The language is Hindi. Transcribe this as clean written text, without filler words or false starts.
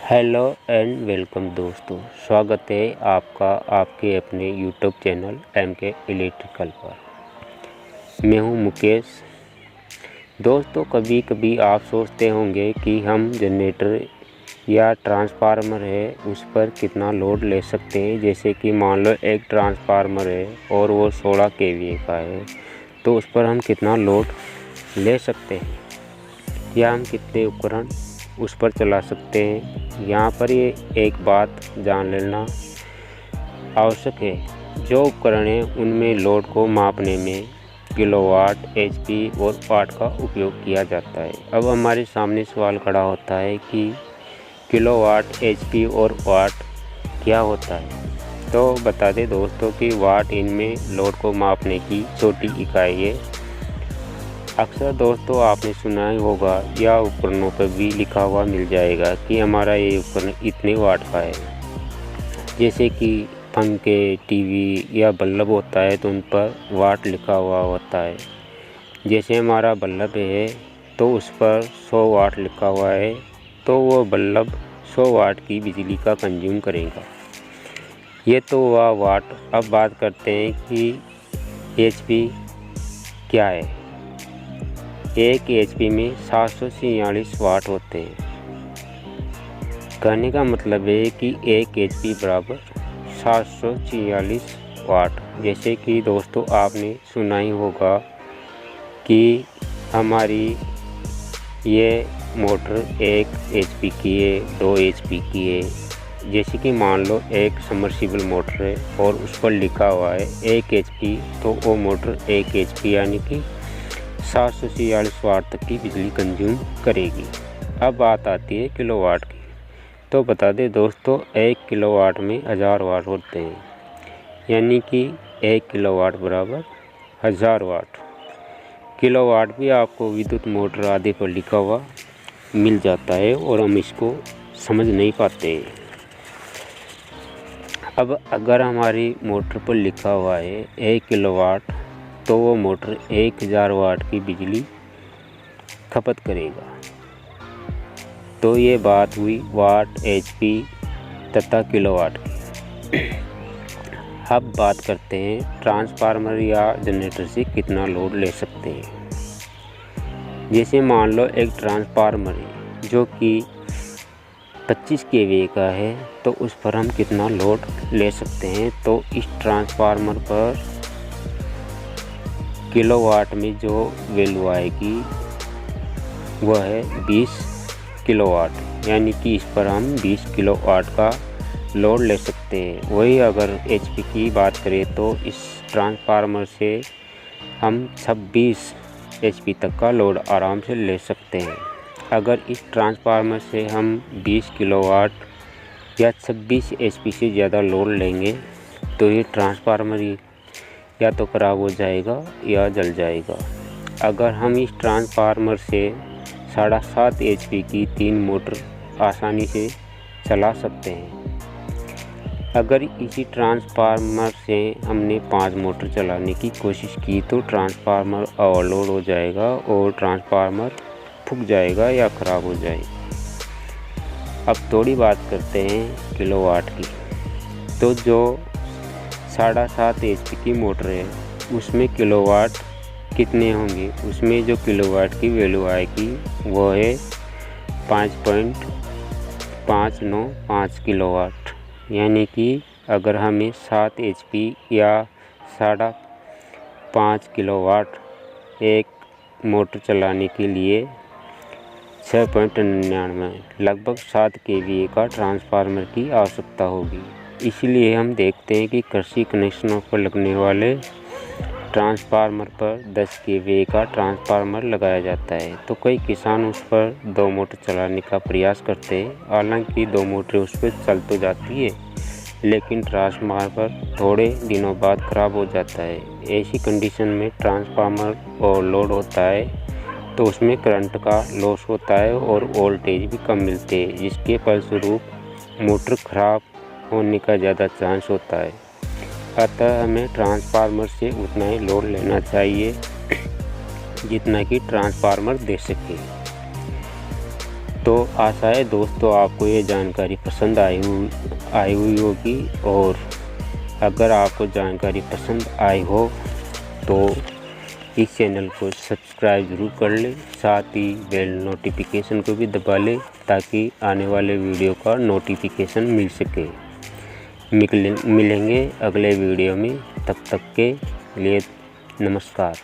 हेलो एंड वेलकम दोस्तों, स्वागत है आपका आपके अपने यूट्यूब चैनल MK इलेक्ट्रिकल पर। मैं हूं मुकेश। दोस्तों, कभी कभी आप सोचते होंगे कि हम जनरेटर या ट्रांसफार्मर है उस पर कितना लोड ले सकते हैं। जैसे कि मान लो एक ट्रांसफार्मर है और वो 16 kVA का है, तो उस पर हम कितना लोड ले सकते हैं या हम कितने उपकरण उस पर चला सकते हैं। यहाँ पर ये एक बात जान लेना आवश्यक है, जो उपकरण हैं उनमें लोड को मापने में किलोवाट, HP और वाट का उपयोग किया जाता है। अब हमारे सामने सवाल खड़ा होता है कि किलोवाट, HP और वाट क्या होता है। तो बता दें दोस्तों कि वाट इनमें लोड को मापने की छोटी इकाई है। अक्सर दोस्तों आपने सुना ही होगा या उपकरणों पर भी लिखा हुआ मिल जाएगा कि हमारा ये उपकरण इतने वाट का है। जैसे कि पंखे, टीवी या बल्ब होता है तो उन पर वाट लिखा हुआ होता है। जैसे हमारा बल्ब है तो उस पर 100 वाट लिखा हुआ है, तो वो बल्ब 100 वाट की बिजली का कंज्यूम करेगा। ये तो हुआ वाट। अब बात करते हैं कि HP क्या है। एक HP में 746 वाट होते हैं। कहने का मतलब है कि एक HP बराबर 746 वाट। जैसे कि दोस्तों आपने सुना ही होगा कि हमारी ये मोटर 1 HP की है, 2 HP की है। जैसे कि मान लो एक सबमर्सिबल मोटर है और उस पर लिखा हुआ है 1 HP, तो वो मोटर 1 HP यानी कि 746 वाट तक की बिजली कंज्यूम करेगी। अब बात आती है किलोवाट की। तो बता दें दोस्तों, 1 किलोवाट में 1000 वाट होते हैं, यानी कि 1 किलोवाट बराबर 1000 वाट। किलोवाट भी आपको विद्युत मोटर आदि पर लिखा हुआ मिल जाता है और हम इसको समझ नहीं पाते। अब अगर हमारी मोटर पर लिखा हुआ है 1 किलोवाट, तो वो मोटर 1000 वाट की बिजली खपत करेगा। तो ये बात हुई वाट, HP तथा किलोवाट की। अब बात करते हैं ट्रांसफार्मर या जनरेटर से कितना लोड ले सकते हैं। जैसे मान लो एक ट्रांसफार्मर है जो कि 25 kVA का है, तो उस पर हम कितना लोड ले सकते हैं। तो इस ट्रांसफार्मर पर किलोवाट में जो वैल्यू आएगी वह है 20 किलोवाट, यानी कि इस पर हम 20 किलोवाट का लोड ले सकते हैं। वही अगर HP की बात करें तो इस ट्रांसफार्मर से हम 26 HP तक का लोड आराम से ले सकते हैं। अगर इस ट्रांसफार्मर से हम 20 किलोवाट या 26 HP से ज़्यादा लोड लेंगे तो ये ट्रांसफार्मर या तो ख़राब हो जाएगा या जल जाएगा। अगर हम इस ट्रांसफार्मर से 7.5 HP की 3 मोटर आसानी से चला सकते हैं। अगर इसी ट्रांसफार्मर से हमने 5 मोटर चलाने की कोशिश की तो ट्रांसफार्मर ओवरलोड हो जाएगा और ट्रांसफार्मर फूक जाएगा या ख़राब हो जाएगा। अब थोड़ी बात करते हैं किलोवाट की। तो जो 7.5 HP की मोटर है उसमें किलोवाट कितने होंगे। उसमें जो किलोवाट की वैल्यू आएगी वो है 5.595 किलोवाट। यानी कि अगर हमें 7 HP या 5.5 किलोवाट एक मोटर चलाने के लिए 6.99 लगभग 7 kVA का ट्रांसफार्मर की आवश्यकता होगी। इसलिए हम देखते हैं कि कृषि कनेक्शनों पर लगने वाले ट्रांसफार्मर पर 10 kVA का ट्रांसफार्मर लगाया जाता है। तो कई किसान उस पर 2 मोटर चलाने का प्रयास करते हैं। हालांकि 2 मोटरें उस पर चल तो जाती है, लेकिन ट्रांसफार्मर थोड़े दिनों बाद ख़राब हो जाता है। ऐसी कंडीशन में ट्रांसफार्मर ओवरलोड होता है, तो उसमें करंट का लॉस होता है और वोल्टेज भी कम मिलते हैं, जिसके फलस्वरूप मोटर ख़राब होने का ज़्यादा चांस होता है। अतः हमें ट्रांसफार्मर से उतना ही लोड लेना चाहिए जितना कि ट्रांसफार्मर दे सके। तो आशा है दोस्तों आपको ये जानकारी पसंद आई हुई होगी, और अगर आपको जानकारी पसंद आई हो तो इस चैनल को सब्सक्राइब ज़रूर कर लें, साथ ही बेल नोटिफिकेशन को भी दबा लें ताकि आने वाले वीडियो का नोटिफिकेशन मिल सके। मिलेंगे अगले वीडियो में, तब तक के लिए नमस्कार।